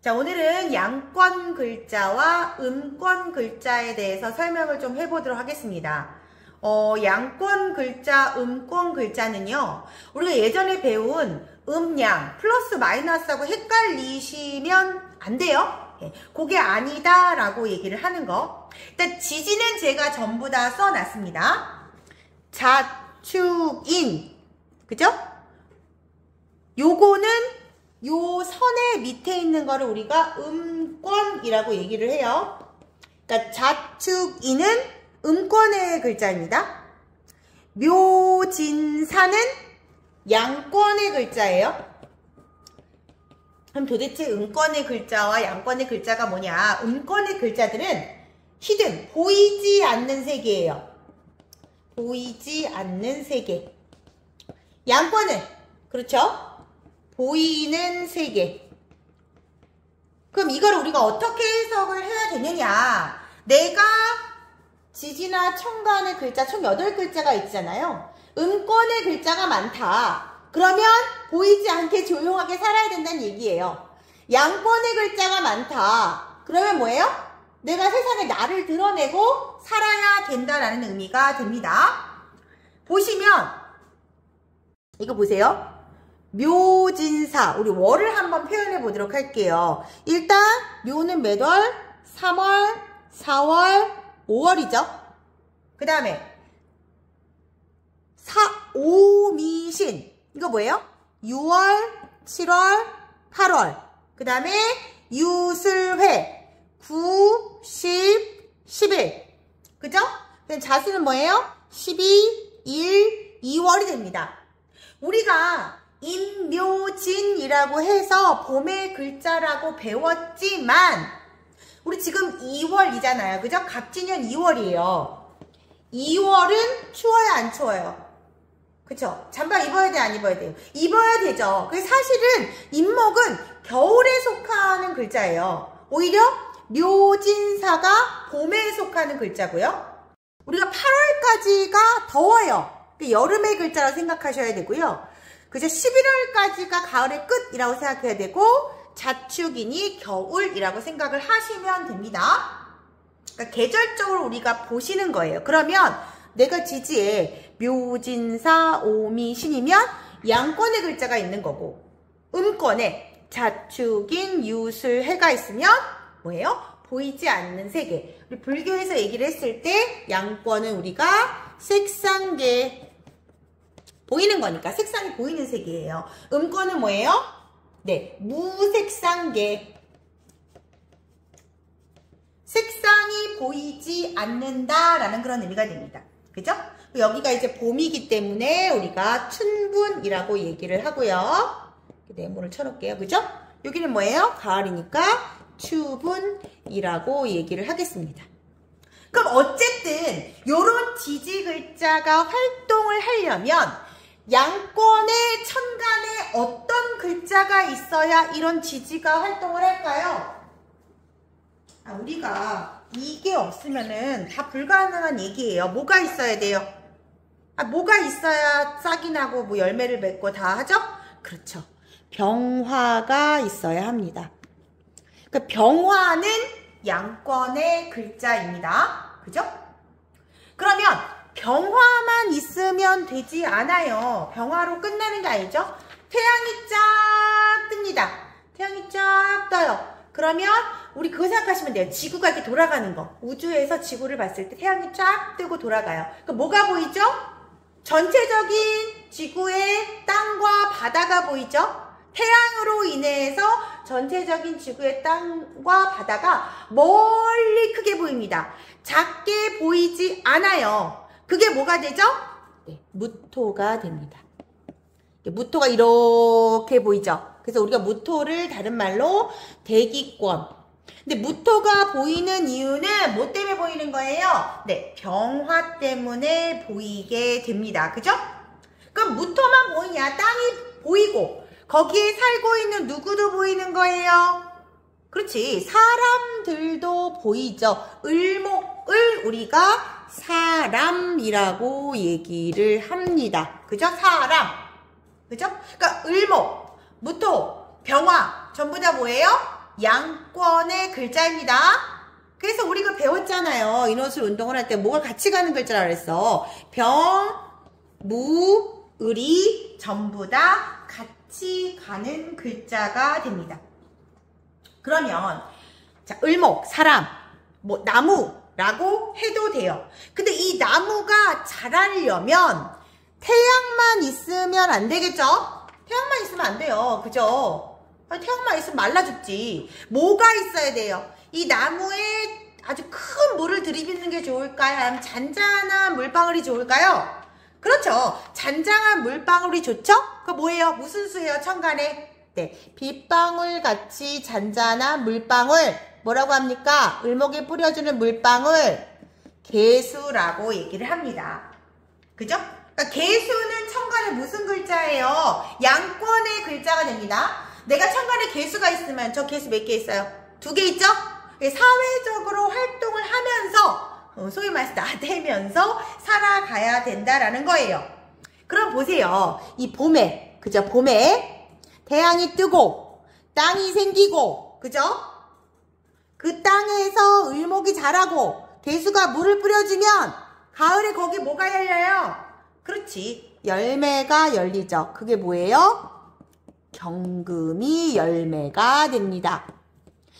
자, 오늘은 양권 글자와 음권 글자에 대해서 설명을 좀 해보도록 하겠습니다. 양권 글자, 음권 글자는요, 우리가 예전에 배운 음양, 플러스 마이너스하고 헷갈리시면 안 돼요. 그게 아니다 라고 얘기를 하는 거. 일단 지지는 제가 전부 다 써놨습니다. 자축인, 그죠? 요거는 요 선의 밑에 있는 거를 우리가 음권이라고 얘기를 해요. 그러니까 자축인은 음권의 글자입니다. 묘진사는 양권의 글자예요. 그럼 도대체 음권의 글자와 양권의 글자가 뭐냐? 음권의 글자들은 히든, 보이지 않는 세계예요. 보이지 않는 세계. 양권은, 그렇죠? 보이는 세계. 그럼 이걸 우리가 어떻게 해석을 해야 되느냐? 내가 지지나 청간의 글자 총 8글자가 있잖아요. 음권의 글자가 많다. 그러면 보이지 않게 조용하게 살아야 된다는 얘기예요. 양권의 글자가 많다. 그러면 뭐예요? 내가 세상에 나를 드러내고 살아야 된다라는 의미가 됩니다. 보시면 이거 보세요. 묘진사, 우리 월을 한번 표현해 보도록 할게요. 일단 묘는 몇 월? 3월, 4월, 5월이죠. 그 다음에 오미신, 이거 뭐예요? 6월, 7월, 8월. 그 다음에 유술회, 9, 10, 11. 그죠? 그럼 자수는 뭐예요? 12, 1, 2월이 됩니다. 우리가 임묘진이라고 해서 봄의 글자라고 배웠지만 우리 지금 2월이잖아요. 그죠? 갑진년 2월이에요. 2월은 추워요, 안 추워요? 그쵸? 잠바 입어야 돼, 안 입어야 돼요? 입어야 되죠. 그래서 사실은 임목은 겨울에 속하는 글자예요. 오히려 묘진사가 봄에 속하는 글자고요. 우리가 8월까지가 더워요. 여름의 글자라고 생각하셔야 되고요. 그죠? 11월까지가 가을의 끝이라고 생각해야 되고 자축인이 겨울이라고 생각을 하시면 됩니다. 그러니까 계절적으로 우리가 보시는 거예요. 그러면 내가 지지에 묘진사, 오미신이면 양권의 글자가 있는 거고 음권에 자축인, 유술, 해가 있으면 뭐예요? 보이지 않는 세계. 우리 불교에서 얘기를 했을 때 양권은 우리가 색상계, 보이는 거니까 색상이 보이는 세계예요. 음권은 뭐예요? 네, 무색상계. 색상이 보이지 않는다라는 그런 의미가 됩니다. 그죠? 여기가 이제 봄이기 때문에 우리가 춘분이라고 얘기를 하고요. 네모를 쳐놓을게요. 그죠? 여기는 뭐예요? 가을이니까 추분이라고 얘기를 하겠습니다. 그럼 어쨌든 요런 지지 글자가 활동을 하려면 양권의 천간에 어떤 글자가 있어야 이런 지지가 활동을 할까요? 우리가 이게 없으면은 다 불가능한 얘기예요. 뭐가 있어야 돼요? 뭐가 있어야 싹이 나고 뭐 열매를 맺고 다 하죠? 그렇죠. 병화가 있어야 합니다. 그 병화는 양권의 글자입니다. 그죠? 그러면 병화만 있으면 되지 않아요. 병화로 끝나는 게 아니죠. 태양이 쫙 뜹니다. 태양이 쫙 떠요. 그러면 우리 그거 생각하시면 돼요. 지구가 이렇게 돌아가는 거. 우주에서 지구를 봤을 때 태양이 쫙 뜨고 돌아가요. 그럼 뭐가 보이죠? 전체적인 지구의 땅과 바다가 보이죠? 태양으로 인해서 전체적인 지구의 땅과 바다가 멀리 크게 보입니다. 작게 보이지 않아요. 그게 뭐가 되죠? 네, 무토가 됩니다. 무토가 이렇게 보이죠? 그래서 우리가 무토를 다른 말로 대기권. 근데 무토가 보이는 이유는 뭐 때문에 보이는 거예요? 네, 병화 때문에 보이게 됩니다. 그죠? 그럼 무토만 보이냐? 땅이 보이고 거기에 살고 있는 누구도 보이는 거예요? 그렇지. 사람들도 보이죠. 을목을 우리가 사람이라고 얘기를 합니다. 그죠? 사람. 그죠? 그러니까 을목, 무토, 병화 전부 다 뭐예요? 양권의 글자입니다. 그래서 우리가 배웠잖아요. 인호술 운동을 할 때 뭐가 같이 가는 글자라 그랬어. 병, 무, 을이 전부 다 같이 가는 글자가 됩니다. 그러면 자, 을목, 사람, 뭐 나무라고 해도 돼요. 근데 이 나무가 자라려면 태양만 있으면 안 되겠죠? 태양만 있으면 안 돼요. 그죠? 태양만 있으면 말라 죽지. 뭐가 있어야 돼요? 이 나무에 아주 큰 물을 들이붓는 게 좋을까요? 아니면 잔잔한 물방울이 좋을까요? 그렇죠. 잔잔한 물방울이 좋죠? 그거 뭐예요? 무슨 수예요? 천간에? 네, 빗방울 같이 잔잔한 물방울. 뭐라고 합니까? 을목에 뿌려주는 물방울. 개수라고 얘기를 합니다. 그죠? 그러니까 개수는 천간에 무슨 글자예요? 양권의 글자가 됩니다. 내가 천간에 개수가 있으면 저 개수 몇 개 있어요? 2개 있죠? 사회적으로 활동을 하면서 소위 말해서 나대면서 살아가야 된다라는 거예요. 그럼 보세요. 이 봄에, 그죠? 봄에 태양이 뜨고 땅이 생기고, 그죠? 그 땅에서 을목이 자라고 개수가 물을 뿌려주면 가을에 거기 뭐가 열려요? 그렇지. 열매가 열리죠. 그게 뭐예요? 경금이 열매가 됩니다.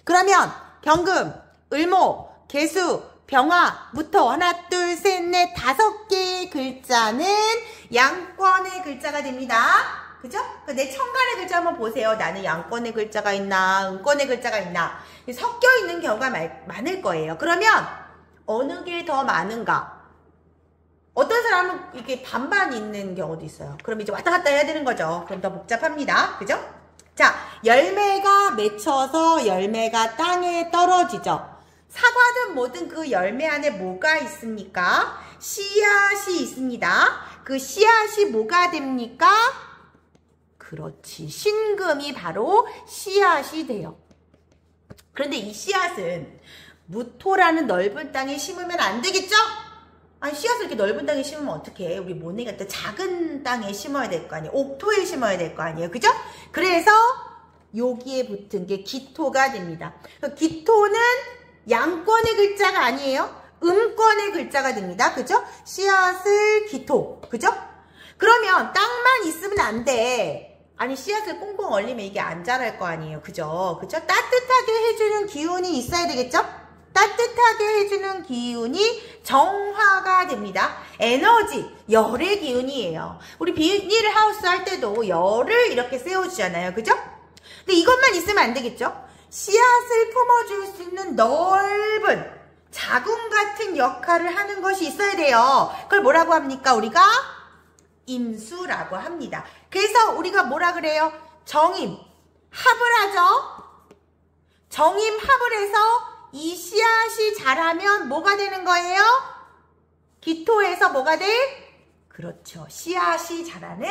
그러면 경금, 을목, 개수, 병화, 무토 하나, 둘, 셋, 넷, 5개의 글자는 양권의 글자가 됩니다. 그죠? 내 천간의 글자 한번 보세요. 나는 양권의 글자가 있나, 음권의 글자가 있나. 섞여 있는 경우가 많을 거예요. 그러면 어느 게 더 많은가? 어떤 사람은 이렇게 반반 있는 경우도 있어요. 그럼 이제 왔다 갔다 해야 되는 거죠. 그럼 더 복잡합니다. 그죠? 자, 열매가 맺혀서 열매가 땅에 떨어지죠. 사과든 뭐든 그 열매 안에 뭐가 있습니까? 씨앗이 있습니다. 그 씨앗이 뭐가 됩니까? 그렇지. 신금이 바로 씨앗이 돼요. 그런데 이 씨앗은 무토라는 넓은 땅에 심으면 안 되겠죠? 아니, 씨앗을 이렇게 넓은 땅에 심으면 어떡해? 우리 모네 같은 작은 땅에 심어야 될 거 아니에요? 옥토에 심어야 될 거 아니에요? 그죠? 그래서 여기에 붙은 게 기토가 됩니다. 기토는 양권의 글자가 아니에요. 음권의 글자가 됩니다. 그죠? 씨앗을 기토. 그죠? 그러면 땅만 있으면 안 돼. 아니, 씨앗을 꽁꽁 얼리면 이게 안 자랄 거 아니에요. 그죠? 그죠? 따뜻하게 해주는 기운이 있어야 되겠죠? 따뜻하게 해주는 기운이 정화가 됩니다. 에너지, 열의 기운이에요. 우리 비닐 하우스 할 때도 열을 이렇게 세워주잖아요. 그죠? 근데 이것만 있으면 안 되겠죠? 씨앗을 품어줄 수 있는 넓은 자궁 같은 역할을 하는 것이 있어야 돼요. 그걸 뭐라고 합니까? 우리가 임수라고 합니다. 그래서 우리가 뭐라 그래요? 정임, 합을 하죠? 정임 합을 해서 이 씨앗이 자라면 뭐가 되는 거예요? 기토에서 뭐가 돼? 그렇죠. 씨앗이 자라는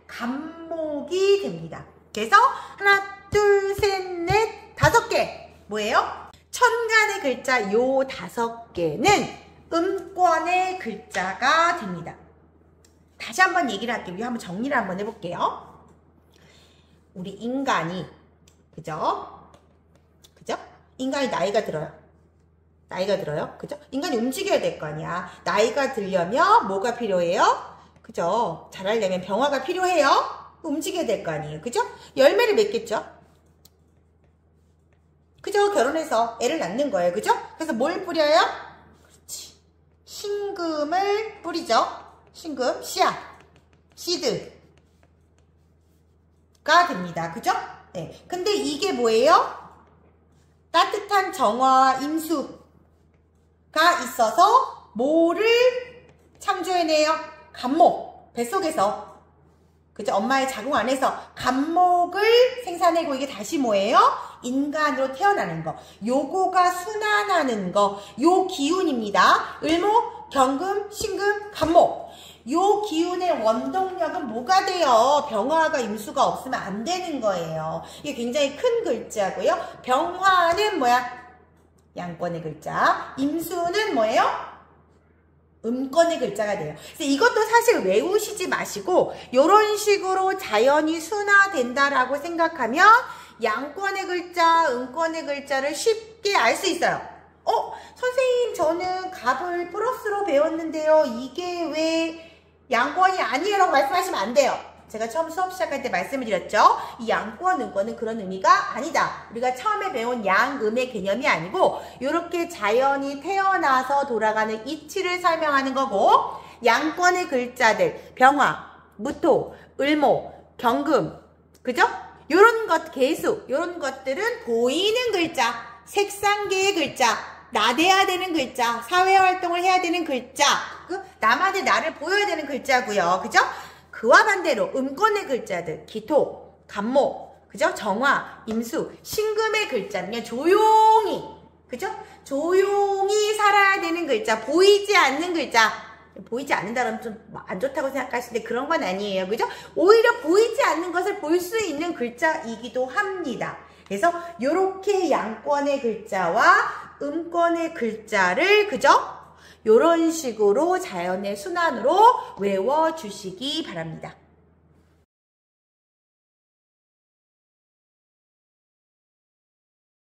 갑목이 됩니다. 그래서 하나, 둘, 셋, 넷, 5개. 뭐예요? 천간의 글자 요 5개는 음권의 글자가 됩니다. 다시 한번 얘기를 할게요. 우리 한번 정리를 한번 해볼게요. 우리 인간이, 그죠? 그죠? 인간이 나이가 들어요. 나이가 들어요. 그죠? 인간이 움직여야 될 거 아니야. 나이가 들려면 뭐가 필요해요? 그죠? 자라려면 병화가 필요해요. 움직여야 될 거 아니에요. 그죠? 열매를 맺겠죠? 그죠? 결혼해서 애를 낳는 거예요. 그죠? 그래서 뭘 뿌려요? 그렇지. 신금을 뿌리죠. 신금, 씨앗, 씨드가 됩니다. 그죠? 네. 근데 이게 뭐예요? 따뜻한 정화와 임수가 있어서 뭐를 창조해내요? 갑목, 뱃속에서. 그죠? 엄마의 자궁 안에서 갑목을 생산해고 이게 다시 뭐예요? 인간으로 태어나는 거. 요거가 순환하는 거. 요 기운입니다. 을목, 경금, 신금, 갑목. 요 기운의 원동력은 뭐가 돼요? 병화가 임수가 없으면 안 되는 거예요. 이게 굉장히 큰 글자고요. 병화는 뭐야? 양권의 글자. 임수는 뭐예요? 음권의 글자가 돼요. 그래서 이것도 사실 외우시지 마시고 이런 식으로 자연이 순화된다라고 생각하면 양권의 글자, 음권의 글자를 쉽게 알 수 있어요. 선생님 저는 갑을 플러스로 배웠는데요. 이게 왜 양권이 아니에요? 라고 말씀하시면 안 돼요. 제가 처음 수업 시작할 때 말씀을 드렸죠. 이 양권, 음권은 그런 의미가 아니다. 우리가 처음에 배운 양, 음의 개념이 아니고 이렇게 자연이 태어나서 돌아가는 이치를 설명하는 거고, 양권의 글자들 병화, 무토, 을모, 경금, 그죠? 요런 것, 개수, 요런 것들은 보이는 글자, 색상계의 글자, 나대야 되는 글자, 사회활동을 해야 되는 글자, 남한테 나를 보여야 되는 글자고요. 그죠? 그와 반대로 음권의 글자들, 기토, 간모, 그죠? 정화, 임수, 신금의 글자는요, 조용히, 그죠? 조용히 살아야 되는 글자, 보이지 않는 글자. 보이지 않는다면 좀 안 좋다고 생각하시는데 그런 건 아니에요. 그죠? 오히려 보이지 않는 것을 볼 수 있는 글자이기도 합니다. 그래서 요렇게 양권의 글자와 음권의 글자를, 그죠? 요런 식으로 자연의 순환으로 외워주시기 바랍니다.